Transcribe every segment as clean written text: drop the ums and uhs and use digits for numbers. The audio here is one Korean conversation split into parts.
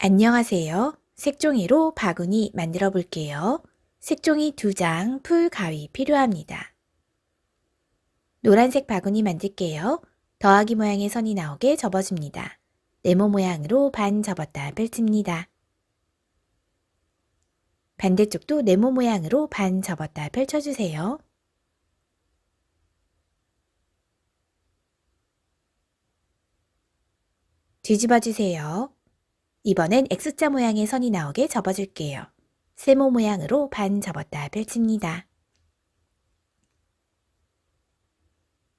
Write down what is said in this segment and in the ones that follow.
안녕하세요. 색종이로 바구니 만들어 볼게요. 색종이 2장, 풀 가위 필요합니다. 노란색 바구니 만들게요. 더하기 모양의 선이 나오게 접어줍니다. 네모 모양으로 반 접었다 펼칩니다. 반대쪽도 네모 모양으로 반 접었다 펼쳐주세요. 뒤집어 주세요. 이번엔 X자 모양의 선이 나오게 접어줄게요. 세모 모양으로 반 접었다 펼칩니다.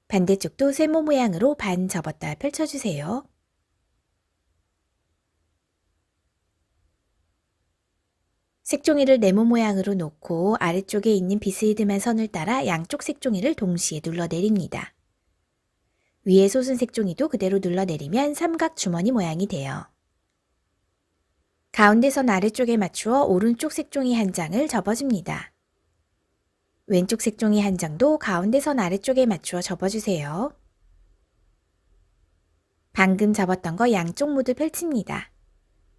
반대쪽도 세모 모양으로 반 접었다 펼쳐주세요. 색종이를 네모 모양으로 놓고 아래쪽에 있는 비스듬한 선을 따라 양쪽 색종이를 동시에 눌러내립니다. 위에 솟은 색종이도 그대로 눌러내리면 삼각 주머니 모양이 돼요. 가운데 선 아래쪽에 맞추어 오른쪽 색종이 한 장을 접어줍니다. 왼쪽 색종이 한 장도 가운데 선 아래쪽에 맞추어 접어주세요. 방금 접었던 거 양쪽 모두 펼칩니다.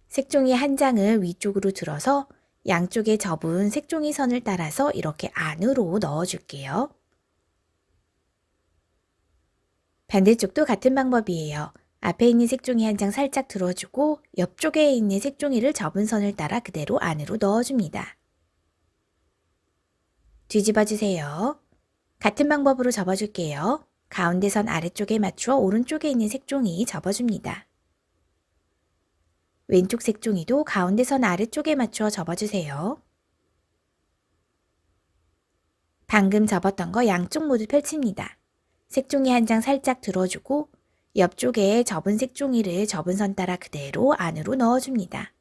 색종이 한 장을 위쪽으로 들어서 양쪽에 접은 색종이 선을 따라서 이렇게 안으로 넣어줄게요. 반대쪽도 같은 방법이에요. 앞에 있는 색종이 한 장 살짝 들어주고 옆쪽에 있는 색종이를 접은 선을 따라 그대로 안으로 넣어줍니다. 뒤집어 주세요. 같은 방법으로 접어줄게요. 가운데 선 아래쪽에 맞추어 오른쪽에 있는 색종이 접어줍니다. 왼쪽 색종이도 가운데 선 아래쪽에 맞추어 접어주세요. 방금 접었던 거 양쪽 모두 펼칩니다. 색종이 한 장 살짝 들어주고 옆쪽에 접은 색종이를 접은 선 따라 그대로 안으로 넣어줍니다.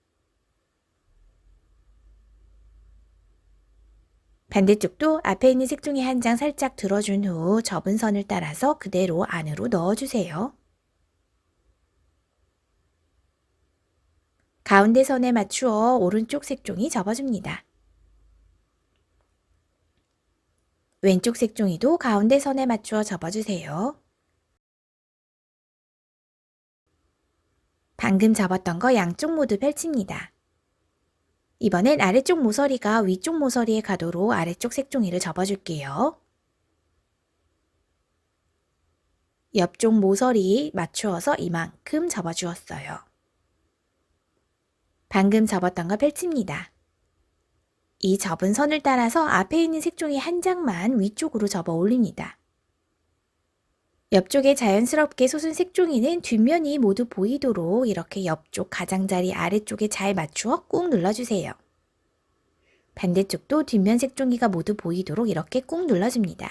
반대쪽도 앞에 있는 색종이 한 장 살짝 들어준 후 접은 선을 따라서 그대로 안으로 넣어주세요. 가운데 선에 맞추어 오른쪽 색종이 접어줍니다. 왼쪽 색종이도 가운데 선에 맞추어 접어주세요. 방금 접었던 거 양쪽 모두 펼칩니다. 이번엔 아래쪽 모서리가 위쪽 모서리에 가도록 아래쪽 색종이를 접어줄게요. 옆쪽 모서리 맞추어서 이만큼 접어주었어요. 방금 접었던 거 펼칩니다. 이 접은 선을 따라서 앞에 있는 색종이 한 장만 위쪽으로 접어 올립니다. 옆쪽에 자연스럽게 솟은 색종이는 뒷면이 모두 보이도록 이렇게 옆쪽 가장자리 아래쪽에 잘 맞추어 꾹 눌러주세요. 반대쪽도 뒷면 색종이가 모두 보이도록 이렇게 꾹 눌러줍니다.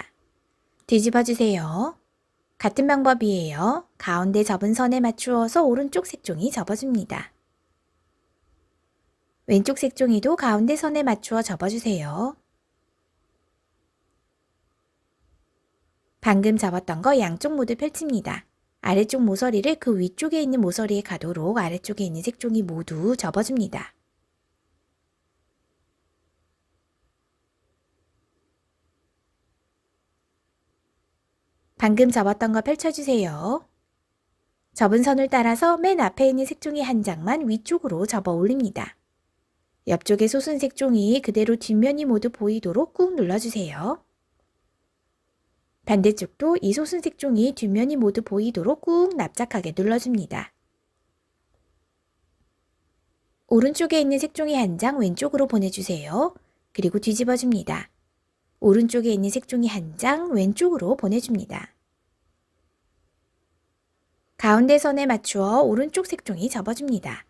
뒤집어 주세요. 같은 방법이에요. 가운데 접은 선에 맞추어서 오른쪽 색종이 접어줍니다. 왼쪽 색종이도 가운데 선에 맞추어 접어주세요. 방금 접었던 거 양쪽 모두 펼칩니다. 아래쪽 모서리를 그 위쪽에 있는 모서리에 가도록 아래쪽에 있는 색종이 모두 접어줍니다. 방금 접었던 거 펼쳐주세요. 접은 선을 따라서 맨 앞에 있는 색종이 한 장만 위쪽으로 접어 올립니다. 옆쪽에 솟은 색종이 그대로 뒷면이 모두 보이도록 꾹 눌러주세요. 반대쪽도 이 솟은 색종이 뒷면이 모두 보이도록 꾹 납작하게 눌러줍니다. 오른쪽에 있는 색종이 한 장 왼쪽으로 보내주세요. 그리고 뒤집어줍니다. 오른쪽에 있는 색종이 한 장 왼쪽으로 보내줍니다. 가운데 선에 맞추어 오른쪽 색종이 접어줍니다.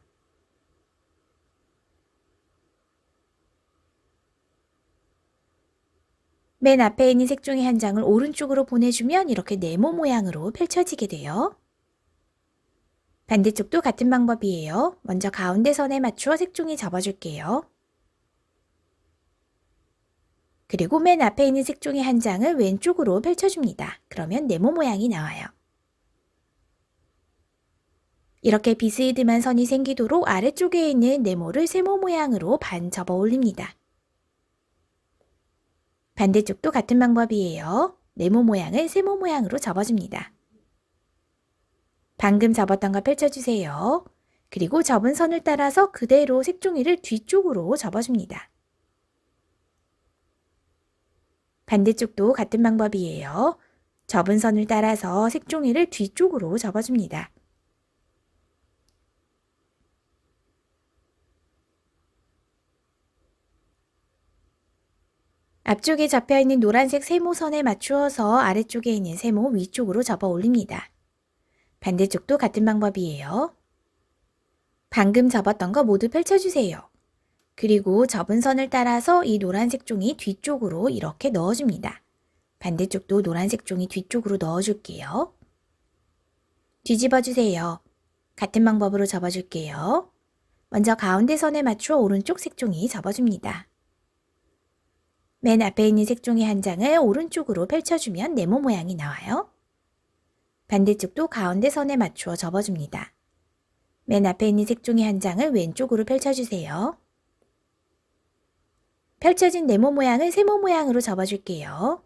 맨 앞에 있는 색종이 한 장을 오른쪽으로 보내주면 이렇게 네모 모양으로 펼쳐지게 돼요. 반대쪽도 같은 방법이에요. 먼저 가운데 선에 맞추어 색종이 접어줄게요. 그리고 맨 앞에 있는 색종이 한 장을 왼쪽으로 펼쳐줍니다. 그러면 네모 모양이 나와요. 이렇게 비스듬한 선이 생기도록 아래쪽에 있는 네모를 세모 모양으로 반 접어 올립니다. 반대쪽도 같은 방법이에요. 네모 모양을 세모 모양으로 접어줍니다. 방금 접었던 거 펼쳐주세요. 그리고 접은 선을 따라서 그대로 색종이를 뒤쪽으로 접어줍니다. 반대쪽도 같은 방법이에요. 접은 선을 따라서 색종이를 뒤쪽으로 접어줍니다. 앞쪽에 접혀있는 노란색 세모선에 맞추어서 아래쪽에 있는 세모 위쪽으로 접어 올립니다. 반대쪽도 같은 방법이에요. 방금 접었던 거 모두 펼쳐주세요. 그리고 접은 선을 따라서 이 노란색 종이 뒤쪽으로 이렇게 넣어줍니다. 반대쪽도 노란색 종이 뒤쪽으로 넣어줄게요. 뒤집어 주세요. 같은 방법으로 접어줄게요. 먼저 가운데 선에 맞추어 오른쪽 색종이 접어줍니다. 맨 앞에 있는 색종이 한 장을 오른쪽으로 펼쳐주면 네모 모양이 나와요. 반대쪽도 가운데 선에 맞추어 접어줍니다. 맨 앞에 있는 색종이 한 장을 왼쪽으로 펼쳐주세요. 펼쳐진 네모 모양을 세모 모양으로 접어줄게요.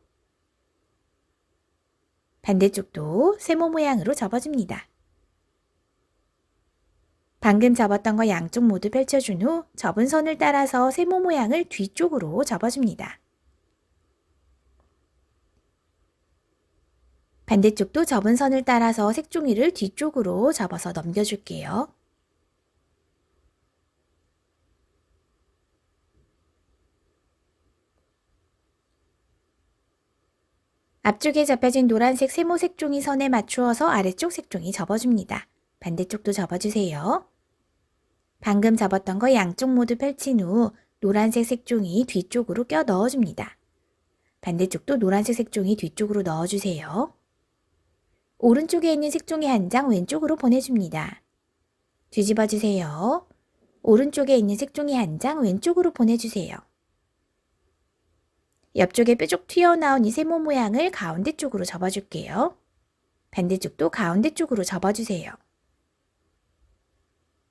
반대쪽도 세모 모양으로 접어줍니다. 방금 접었던 거 양쪽 모두 펼쳐준 후 접은 선을 따라서 세모 모양을 뒤쪽으로 접어줍니다. 반대쪽도 접은 선을 따라서 색종이를 뒤쪽으로 접어서 넘겨줄게요. 앞쪽에 접혀진 노란색 세모 색종이 선에 맞추어서 아래쪽 색종이 접어줍니다. 반대쪽도 접어주세요. 방금 접었던 거 양쪽 모두 펼친 후 노란색 색종이 뒤쪽으로 껴 넣어줍니다. 반대쪽도 노란색 색종이 뒤쪽으로 넣어주세요. 오른쪽에 있는 색종이 한 장 왼쪽으로 보내줍니다. 뒤집어 주세요. 오른쪽에 있는 색종이 한 장 왼쪽으로 보내주세요. 옆쪽에 뾰족 튀어나온 이 세모 모양을 가운데 쪽으로 접어줄게요. 반대쪽도 가운데 쪽으로 접어주세요.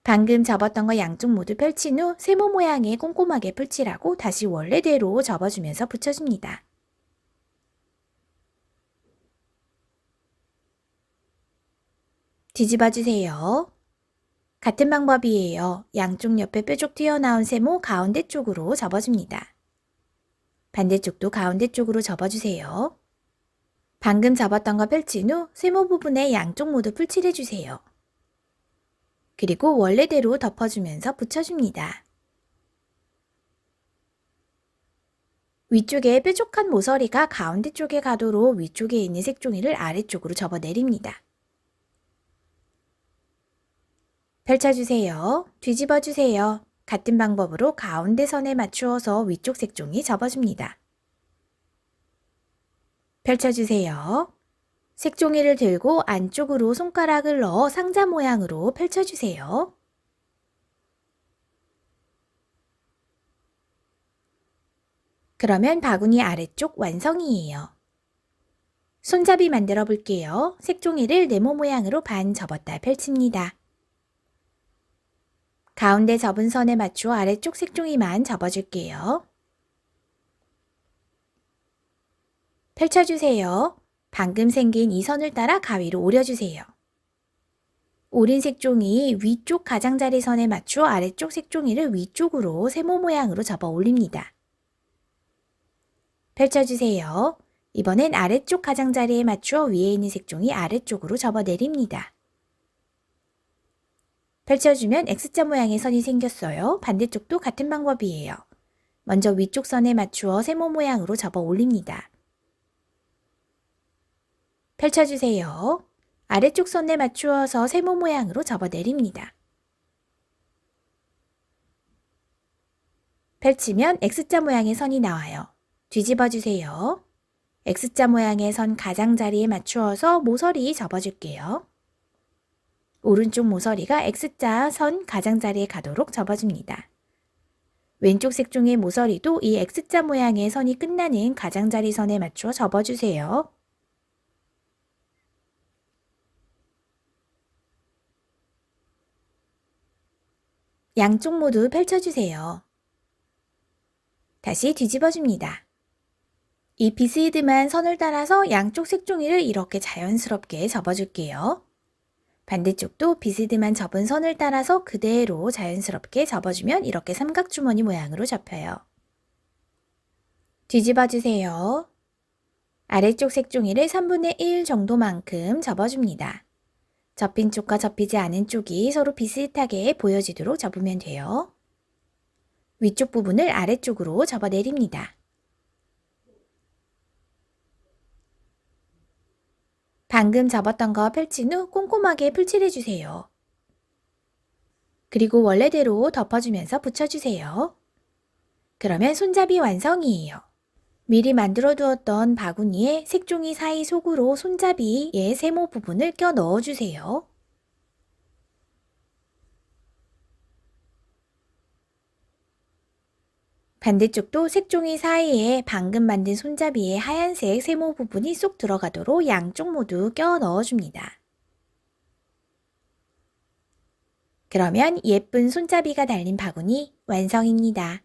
방금 접었던 거 양쪽 모두 펼친 후 세모 모양에 꼼꼼하게 풀칠하고 다시 원래대로 접어주면서 붙여줍니다. 뒤집어 주세요. 같은 방법이에요. 양쪽 옆에 뾰족 튀어나온 세모 가운데 쪽으로 접어줍니다. 반대쪽도 가운데 쪽으로 접어주세요. 방금 접었던 거 펼친 후 세모 부분에 양쪽 모두 풀칠해주세요. 그리고 원래대로 덮어주면서 붙여줍니다. 위쪽에 뾰족한 모서리가 가운데 쪽에 가도록 위쪽에 있는 색종이를 아래쪽으로 접어내립니다. 펼쳐주세요. 뒤집어주세요. 같은 방법으로 가운데 선에 맞추어서 위쪽 색종이 접어줍니다. 펼쳐주세요. 색종이를 들고 안쪽으로 손가락을 넣어 상자 모양으로 펼쳐주세요. 그러면 바구니 아래쪽 완성이에요. 손잡이 만들어 볼게요. 색종이를 네모 모양으로 반 접었다 펼칩니다. 가운데 접은 선에 맞추어 아래쪽 색종이만 접어줄게요. 펼쳐주세요. 방금 생긴 이 선을 따라 가위로 오려주세요. 오린 색종이 위쪽 가장자리 선에 맞추어 아래쪽 색종이를 위쪽으로 세모 모양으로 접어 올립니다. 펼쳐주세요. 이번엔 아래쪽 가장자리에 맞추어 위에 있는 색종이 아래쪽으로 접어 내립니다. 펼쳐주면 X자 모양의 선이 생겼어요. 반대쪽도 같은 방법이에요. 먼저 위쪽 선에 맞추어 세모 모양으로 접어 올립니다. 펼쳐주세요. 아래쪽 선에 맞추어서 세모 모양으로 접어 내립니다. 펼치면 X자 모양의 선이 나와요. 뒤집어 주세요. X자 모양의 선 가장자리에 맞추어서 모서리 접어줄게요. 오른쪽 모서리가 X자 선 가장자리에 가도록 접어줍니다. 왼쪽 색종의 모서리도 이 X자 모양의 선이 끝나는 가장자리 선에 맞추어 접어주세요. 양쪽 모두 펼쳐주세요. 다시 뒤집어줍니다. 이 비스이드만 선을 따라서 양쪽 색종이를 이렇게 자연스럽게 접어줄게요. 반대쪽도 비스듬한 접은 선을 따라서 그대로 자연스럽게 접어주면 이렇게 삼각주머니 모양으로 접혀요. 뒤집어 주세요. 아래쪽 색종이를 3분의 1 정도만큼 접어줍니다. 접힌 쪽과 접히지 않은 쪽이 서로 비슷하게 보여지도록 접으면 돼요. 위쪽 부분을 아래쪽으로 접어 내립니다. 방금 접었던 거 펼친 후 꼼꼼하게 풀칠해 주세요. 그리고 원래대로 덮어주면서 붙여주세요. 그러면 손잡이 완성이에요. 미리 만들어 두었던 바구니에 색종이 사이 속으로 손잡이의 세모 부분을 껴 넣어주세요. 반대쪽도 색종이 사이에 방금 만든 손잡이의 하얀색 세모 부분이 쏙 들어가도록 양쪽 모두 껴 넣어줍니다. 그러면 예쁜 손잡이가 달린 바구니 완성입니다.